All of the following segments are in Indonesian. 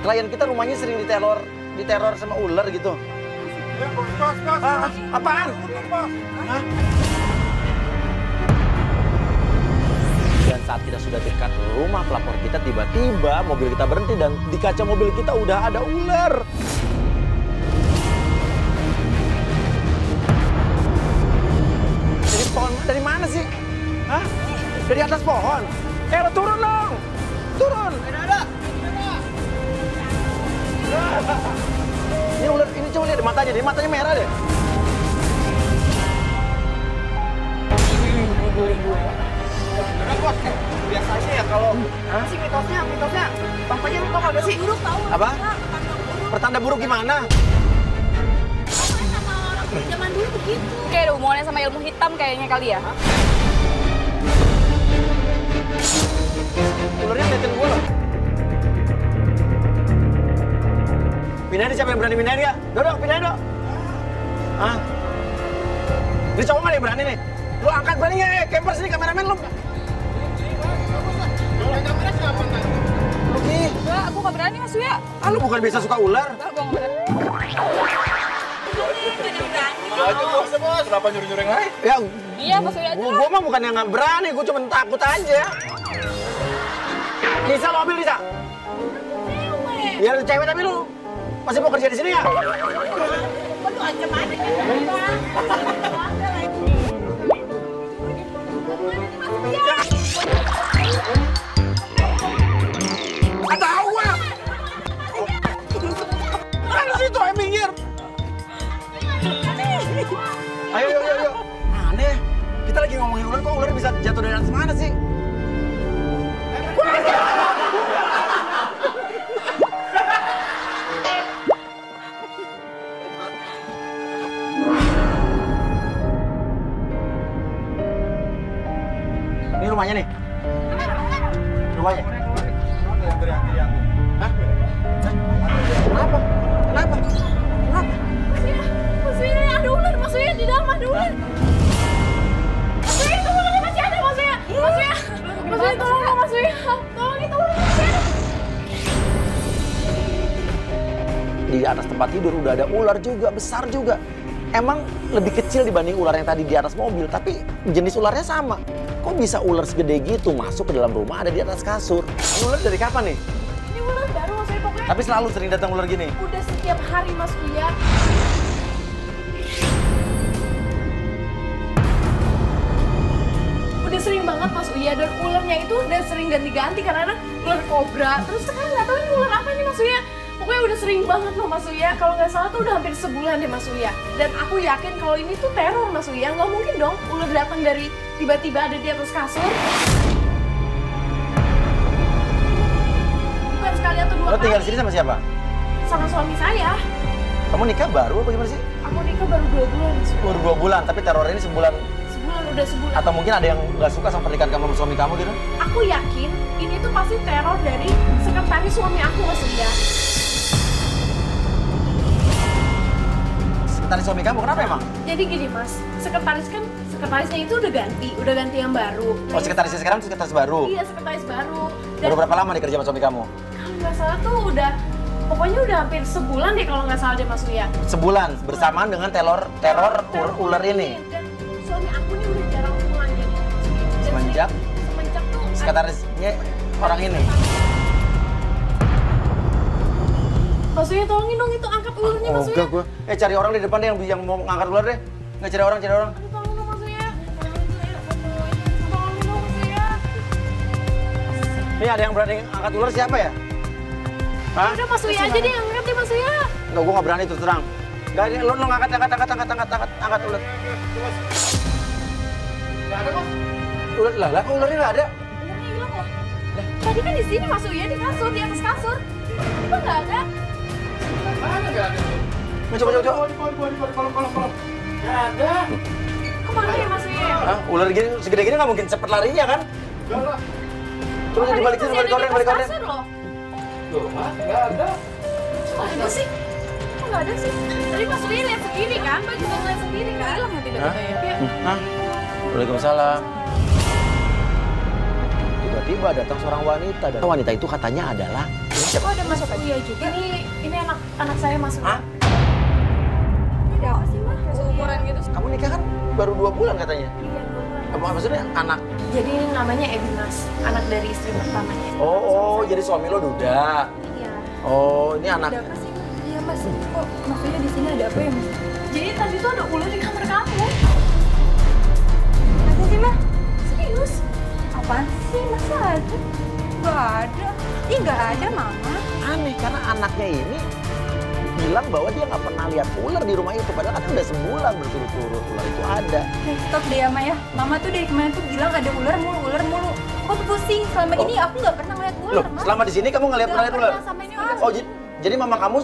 klien kita rumahnya sering diteror sama ular gitu. Ya, bos. Apaan? Bos. Hah? Dan saat kita sudah dekat rumah pelapor kita, tiba-tiba mobil kita berhenti dan di kaca mobil kita udah ada ular. Dari pohon, dari mana sih? Hah? Dari atas pohon? Lo turun dong! Turun! Ada! Ini ular, ini coba lihat matanya merah deh. Karena bos, biasanya ya kalau sih mitosnya, Bang Fajar lu tau kagak sih? Buruk tahu. Apa? Pertanda buruk gimana? Sama orang zaman dulu begitu. Kayak ada hubungannya sama ilmu hitam kayaknya kali ya. Ularnya ngeliatin gue loh. Pindahin, siapa yang berani pindahin ya? Dodong, pindahin dong. Hah? Ini cowok nggak ada yang berani nih? Lu angkat berani nggak? Camper sini, kameramen lu. Kamera siapa nggak? Ih, Enggak, aku gak berani Mas Uya. lu bukan biasa suka ular? Enggak, gua gak berani. Aja bos. Kenapa nyuruh-nyuruh yang lain? Ya, Iya, Mas Uya aja. gua mah bukan yang nggak berani, gua cuma takut aja. Lisa, lo ambil Lisa. Ya lu cewek tapi lu masih mau kerja di sini nggak? Lu ancam aja kan. Nggak tahu gua. Kan situ ayo minggir. Ayo. Aneh. Kita lagi ngomongin ular, kok ular bisa jatuh dari atas mana sih? Ini rumahnya nih. Rumahnya. Hah? Kenapa? Mas Uya, ada ular. Mas Uya, di dalam ada ular. Mas Uya, itu ularnya masih ada, Mas Uya. Mas Uya, tolong dong, Mas Uya. Tolong, itu ularnya masih ada. Di atas tempat tidur udah ada ular juga, besar juga. Emang lebih kecil dibanding ular yang tadi di atas mobil, tapi jenis ularnya sama. Kok bisa ular segede gitu masuk ke dalam rumah ada di atas kasur? Ini ular dari kapan nih? Ini ular baru, Mas Uya, pokoknya. Tapi selalu sering datang ular gini. Udah setiap hari, Mas Uya. Udah sering banget Mas Uya, dan ularnya itu udah sering ganti-ganti karena ular kobra. Terus sekarang nggak tahu ini ular apa nih Mas Uya. Pokoknya udah sering banget loh Mas Uya. Kalau nggak salah tuh udah hampir sebulan deh Mas Uya. Dan aku yakin kalau ini tuh teror Mas Uya. Nggak mungkin dong ular datang dari tiba-tiba ada di atas kasur. Bukan sekali atau dua Lo tinggal di kali. sini sama siapa? Sama suami saya. Kamu nikah baru apa gimana sih? Aku nikah baru 2 bulan Mas Uya. Baru 2 bulan, tapi teror ini sebulan. Udah sebulan. Atau mungkin ada yang nggak suka sama pernikahan kamu sama suami kamu gitu? Aku yakin ini tuh pasti teror dari sekretaris suami aku Mas Uya. Sekretaris suami kamu, kenapa emang? Jadi gini Mas, sekretarisnya itu udah ganti yang baru. Oh, sekretarisnya sekarang sekretaris baru? Iya, sekretaris baru. Dan Baru berapa lama nih kerja sama suami kamu? kalau nggak salah tuh pokoknya udah hampir sebulan deh kalau nggak salah deh Mas Uya. Sebulan, bersamaan dengan teror ular ini? Dan suami aku nih udah jarang pulang jadi. Semenjak tuh sekretarisnya orang ini? Mas Uya tolongin dong itu angkat ularnya Mas Uya. Enggak gua. Cari orang di depan deh yang mau ngangkat ular deh. Nggak cari orang. Aduh, tolong dong Mas Uya. Tolongin dong Mas Uya. Nih ada yang berani angkat ular siapa ya? Hah? Udah Mas Uya aja deh yang angkat deh Mas Uya. Enggak, gua nggak berani terus terang. Enggak, lo angkat ular. Nggak ada bos. Ular lah, kok ularnya nggak ada? Ularnya hilang loh. Tadi kan di sini Mas Uya di kasur, di atas kasur. Tiba nggak ada. Mana nggak ada? Coba. Di bawah, kolom. Nggak ada. Kemana ya Mas Uya? Hah? Ular gini segede gini nggak mungkin cepet larinya kan? Nggak lah. Coba Tadi dibalik masih sini, balik ada di korden. atas kasur loh. Tuh, mas, nggak ada. Kok ada sih? Kok nggak ada sih? Tadi Mas Uya lihat sendiri kan? Mbak juga ngeliat sendiri kan? Hilang ya tiba-tiba ya? Iya. Hah? Waalaikumsalam. Tiba-tiba datang seorang wanita dan wanita itu katanya adalah Oh, ada Mas Uya juga. Ini anak saya Mas Uya. Hah? Ini apa sih Mas? Umuran gitu. Kamu nikah kan baru 2 bulan katanya? Iya, 2 bulan. Apa maksudnya anak? Jadi ini namanya Ebi Mas, anak dari istri pertamanya. Oh, jadi suami lo duda. Iya. Oh, ini anak. Ada apa sih, Mas? Iya, Mas. Kok maksudnya di sini ada apa ya, Mas? Jadi tadi tuh ada ular di kamar kamu. Masa sih, Mas? Serius? Apaan sih? Masa ada? Nggak ada. Ih, nggak ada, Mama. Aneh karena anaknya ini bilang bahwa dia nggak pernah lihat ular di rumah itu. Padahal kan udah sebulan berturut-turut ular itu ada. Stop deh ya, Ma ya. Mama tuh dari kemarin tuh bilang ada ular mulu. Kok tuh pusing? Selama ini aku nggak pernah ngeliat ular, Loh, Mas. selama di sini kamu nggak lihat Nggak ular? pernah, sama ini ular. Oh, jadi mama kamu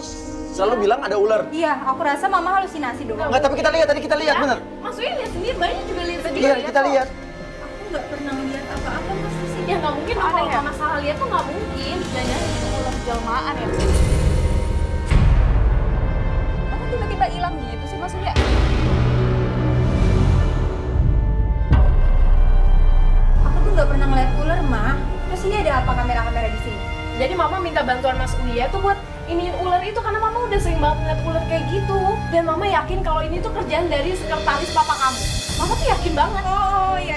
selalu bilang ada ular? Iya, aku rasa Mama halusinasi doang. Enggak, tapi tadi kita lihat bener. Mas Uya lihat sendiri, banyak juga lihat tadi. Iya, kita lihat. Aku nggak pernah ngeliat apa-apa, Mas. Sih. Ya nggak mungkin dong kalau Mama salah lihat tuh nggak mungkin. Jangan-jangan itu ular jelmaan ya. Mama tiba-tiba hilang gitu sih, Mas Uya. Aku tuh nggak pernah ngeliat ular, Ma. Terus ini ada apa kamera-kamera di sini? Jadi Mama minta bantuan Mas Uya tuh buat iniin ular itu karena Mama udah sering banget ngeliat ular kayak gitu. Dan Mama yakin kalau ini tuh kerjaan dari sekretaris papa kamu. Mama tuh yakin banget. Oh, iya.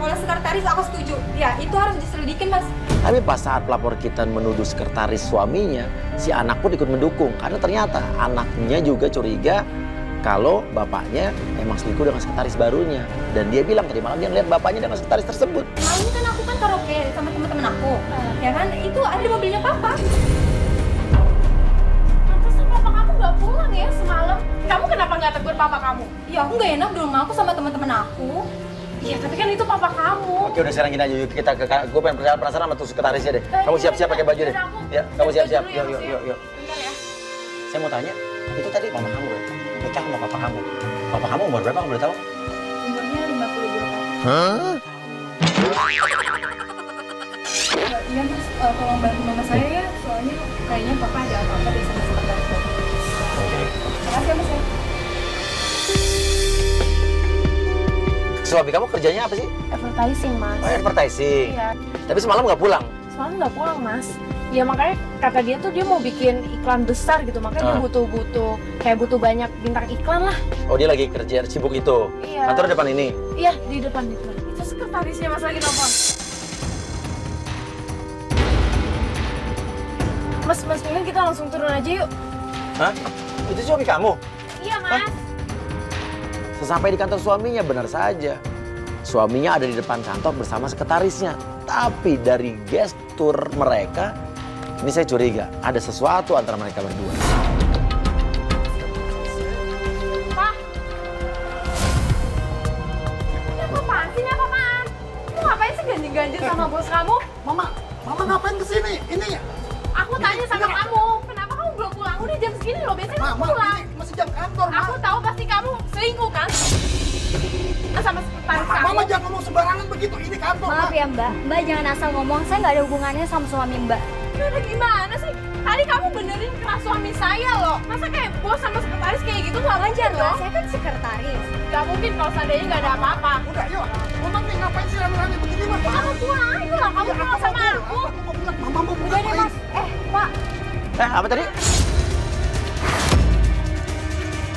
Kalau sekretaris aku setuju. Ya, itu harus diselidikin, Mas. Tapi pas saat pelapor kita menuduh sekretaris suaminya, si anak pun ikut mendukung. Karena ternyata anaknya juga curiga kalau bapaknya emang selingkuh dengan sekretaris barunya. Dan dia bilang tadi malam dia ngeliat bapaknya dengan sekretaris tersebut. Malam kan aku kan karaoke sama teman-teman aku. Ya kan, itu ada di mobilnya Papa. Pantesan papa kamu nggak pulang ya semalam. Kamu kenapa nggak tegur papa kamu? Ya, aku nggak enak di rumah aku sama teman-teman aku. Iya, tapi kan itu papa kamu. Oke, udah sekarang gini aja, yuk kita ke gue pengen penasaran sama tuh sekretarisnya deh. Kamu Iya, siap-siap iya, pakai baju deh. iya, aku Ya, kamu siap-siap. dulu ya, Mas, ya. Yuk. Bentar ya. Saya mau tanya, itu tadi mama kamu berarti nikah sama papa kamu. Papa kamu umur berapa, kamu boleh tahu? Umurnya 52 tahun. Hah? Iya, Mas. Tolong bantu mama saya ya. Soalnya kayaknya Papa ada apa-apa deh sama sekretaris Papa. Makasih ya, Mas ya. Suami kamu kerjanya apa sih? Advertising, Mas. Oh, advertising. Iya. Tapi semalam nggak pulang? Soalnya nggak pulang, Mas. Ya makanya kata dia tuh dia mau bikin iklan besar gitu, makanya dia butuh banyak bintang iklan lah. Oh, dia lagi kerja sibuk itu? Iya. Kantor depan ini? Iya, di depan itu. Itu sekretarisnya Mas lagi nelfon. Mas, mending kita langsung turun aja yuk. Hah? Itu suami kamu? Iya, Mas. Sesampai di kantor suaminya, benar saja. Suaminya ada di depan kantor bersama sekretarisnya. Tapi dari gestur mereka, ini saya curiga, ada sesuatu antara mereka berdua. Pak. Ini apaan sih? Ini apaan? Kamu ngapain sih ganjil-ganjil sama bos kamu? Mama ngapain kesini? Ini Aku tanya sama kamu, kenapa kamu belum pulang? Udah jam segini loh, biasanya kamu Mama, pulang. ini masih jam kantor, Ma. Aku tahu pasti kamu selingkuh kan? Sama sekretaris kamu. Mama jangan ngomong sembarangan begitu. Ini kantor, Ma. Maaf ya Mbak, Mbak jangan asal ngomong, saya nggak ada hubungannya sama suami Mbak. Ini udah gimana sih? Tadi kamu benerin keras suami saya loh. Masa kayak bos sama sekretaris kayak gitu nggak Wajar mungkin lah, dong? saya kan sekretaris. Gak mungkin kalau seandainya nggak ada apa-apa. Udah, yuk. Mama nih ngapain sih rame-rame begini, Ma? Kamu pulang aja lah, kamu pulang sama aku. Mau pulang. Mama mau pulang. Udah deh Mas, Pak, Apa tadi?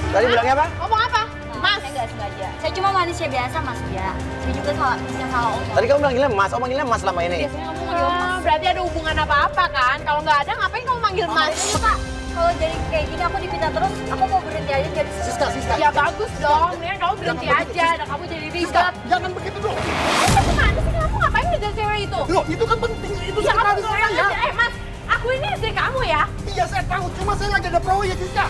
Tadi bilangnya apa? Ngomong apa? Mas, saya nggak sengaja. Saya cuma manusia biasa Mas ya. Saya juga bisa salah omong. Tadi kamu manggilnya Mas, oh manggilnya Mas selama ini. Biasanya kamu manggil Mas. berarti ada hubungan apa-apa kan? Kalau nggak ada, ngapain kamu manggil Mas? Iya Pak, kalau jadi kayak gini aku dipinta terus, aku mau berhenti aja jadi Siska. Ya bagus dong, mendingan kamu berhenti aja dan kamu jadi Siska, ribet. jangan begitu dong. Gimana sih kamu ngapain ngejar cewek itu? Loh, itu kan penting. Itu Ya kamu sekretaris pulang saya. aja. Mas, aku ini istri kamu ya. Iya, saya tahu. Cuma saya lagi ada proyek, Siska.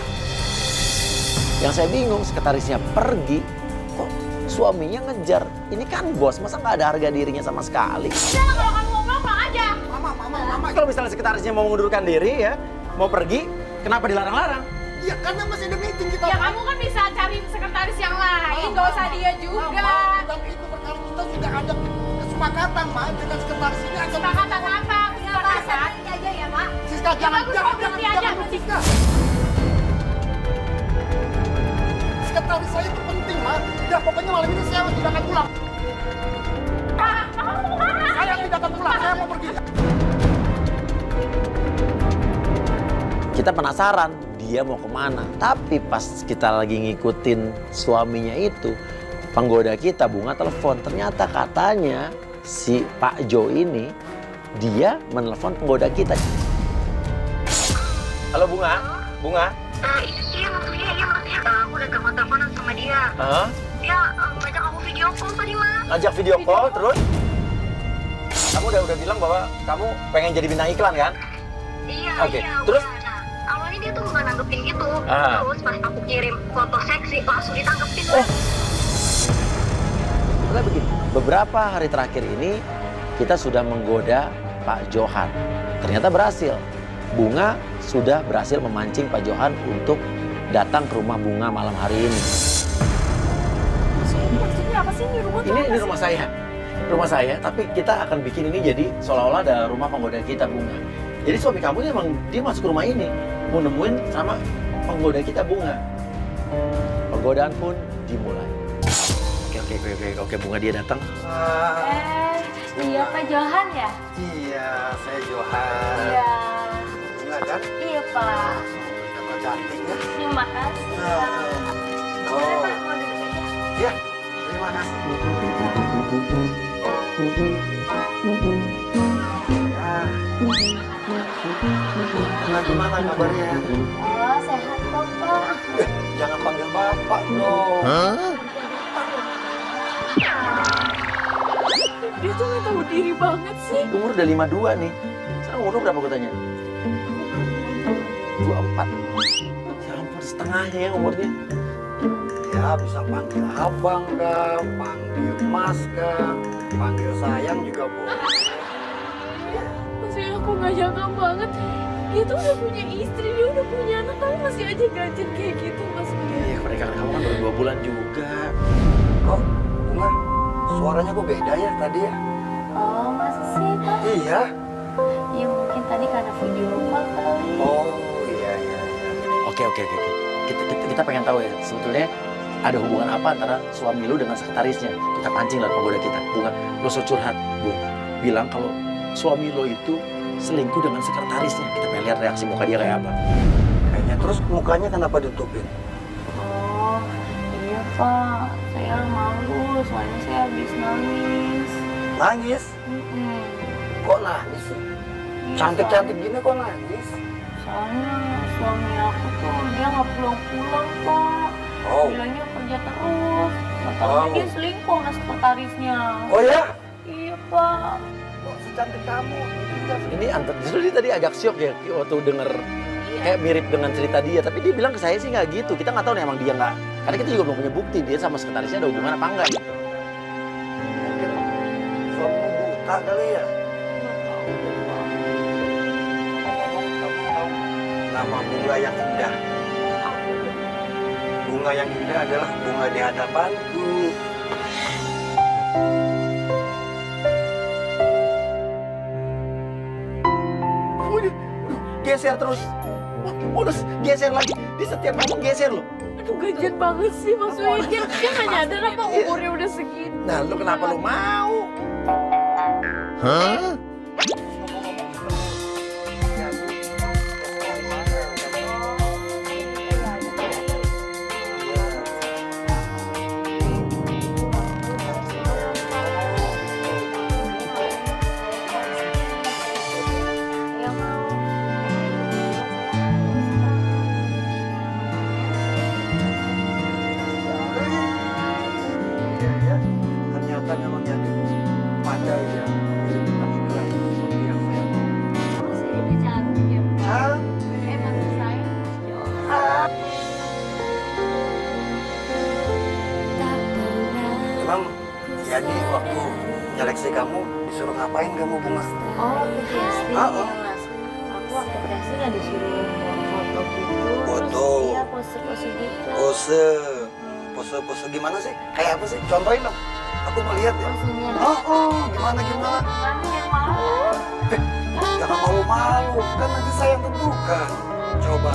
Yang saya bingung, sekretarisnya pergi, kok suaminya ngejar. Ini kan bos, masa nggak ada harga dirinya sama sekali? Udah lah, kalau kamu mau pulang aja. Mama. Kalau misalnya sekretarisnya mau mengundurkan diri ya, mau pergi, kenapa dilarang-larang? Iya, karena masih ada meeting kita. Ya kamu kan bisa cari sekretaris yang lain, nggak usah dia juga. Dan itu perkara kita sudah ada kesepakatan, Ma, dengan sekretaris ini akan Kesepakatan apa? Ya Pak, saya Kesepakatan. berhenti aja ya Pak. Siska, jangan bagus, kamu berhenti aja. Siska. Sekretaris saya itu penting, Ma. Ya, pokoknya malam ini saya tidak akan pulang. Pak, kamu mau kemana? Saya tidak akan pulang, saya mau pergi. Kita penasaran dia mau kemana. Tapi pas kita lagi ngikutin suaminya itu, penggoda kita, Bunga telepon. Ternyata katanya si Pak Jo ini, dia menelpon penggoda kita. Halo Bunga? Bunga? Iya maksudnya aku udah telepon-teleponan sama dia. Dia ngajak aku video call tadi, Mas. Ngajak video call terus? Kamu udah bilang bahwa kamu pengen jadi bintang iklan kan? Iya, Oke, iya. terus? Udah. Nah, awalnya dia tuh nggak nanggepin gitu. Terus pas aku kirim foto seksi, langsung ditanggepin. Karena begini, beberapa hari terakhir ini kita sudah menggoda Pak Johan. Ternyata berhasil. Bunga sudah berhasil memancing Pak Johan untuk datang ke rumah Bunga malam hari ini. Maksudnya apa sih ini rumah? Ini rumah saya. Rumah saya, tapi kita akan bikin ini jadi seolah-olah ada rumah penggoda kita, Bunga. Jadi suami kamu ini emang dia masuk ke rumah ini, mau nemuin sama penggoda kita, Bunga. Penggodaan pun dimulai. Oke, Bunga dia datang. Iya Pak Johan ya? Iya, saya Johan. Iya. Bunga kan? Iya Pak. Kamu cantik ya. Terima kasih. Boleh Pak, mau duduk aja? Iya, terima kasih. Nah, gimana kabarnya? Oh, sehat kok Pak. Jangan panggil bapak dong. Dia tuh nggak tahu diri banget sih. Umur udah 52 nih. Sekarang umur berapa gue tanya? 24. Ya ampun, setengahnya ya umurnya. Ya, bisa panggil abang kah, panggil mas kah, panggil sayang juga boleh. Maksudnya aku nggak nyangka banget. Dia tuh udah punya istri, dia udah punya anak, tapi masih aja ganjen kayak gitu maksudnya. Iya, pernikahan kamu kan baru 2 bulan juga. Kok, Bunga, suaranya kok beda ya tadi ya? Oh, masa sih Pak? Iya. Ya mungkin tadi karena video call kali. Oh, iya. Oke. Kita pengen tahu ya, sebetulnya ada hubungan apa antara suami lu dengan sekretarisnya? Kita pancing lah penggoda kita. Bunga, lo so curhat, Bung. Bilang kalau suami lo itu selingkuh dengan sekretarisnya. Kita pengen lihat reaksi muka dia kayak apa. Kayaknya terus mukanya kenapa ditutupin? Oh, iya Pak. Saya malu, soalnya saya habis nangis. Nangis? Kok nangis sih? Iya, Cantik-cantik gini kok nangis? Soalnya suami aku tuh dia nggak pulang-pulang Pak. Oh. Bilangnya kerja terus. Nggak tahu dia selingkuh sama sekretarisnya. Oh ya? Iya Pak. Kok secantik kamu? Ini justru dia tadi agak syok ya waktu denger kayak mirip dengan cerita dia. Tapi dia bilang ke saya sih nggak gitu. Kita nggak tahu nih emang dia nggak. Karena kita juga belum punya bukti dia sama sekretarisnya ada hubungan apa enggak gitu. Mungkin suamimu buta kali ya? Kamu tahu nama bunga yang indah? Bunga yang indah adalah bunga di hadapanku. Waduh, geser terus. Terus geser lagi. Di setiap ngomong geser loh. Aduh ganjen banget sih maksudnya. Dia nggak nyadar apa umurnya udah segitu. Nah, lu kenapa lu mau? Hah? Ternyata memang jadi pandai ya. Penampilan seperti yang saya mau. Saya udah cantik ya Pak. Cantik. Emang saya Emang jadi waktu nyeleksi kamu disuruh ngapain kamu Bunga? Oh, aku casting Ah, ya oh. Mas. Aku waktu casting nggak disuruh foto gitu. Foto. Terus iya pose-pose gitu. Pose gimana sih? Kayak apa sih? Contohin dong. Aku mau lihat ya. Posenya. Gimana? Mana yang mau? Jangan malu-malu, kan nanti saya yang tentukan. Coba.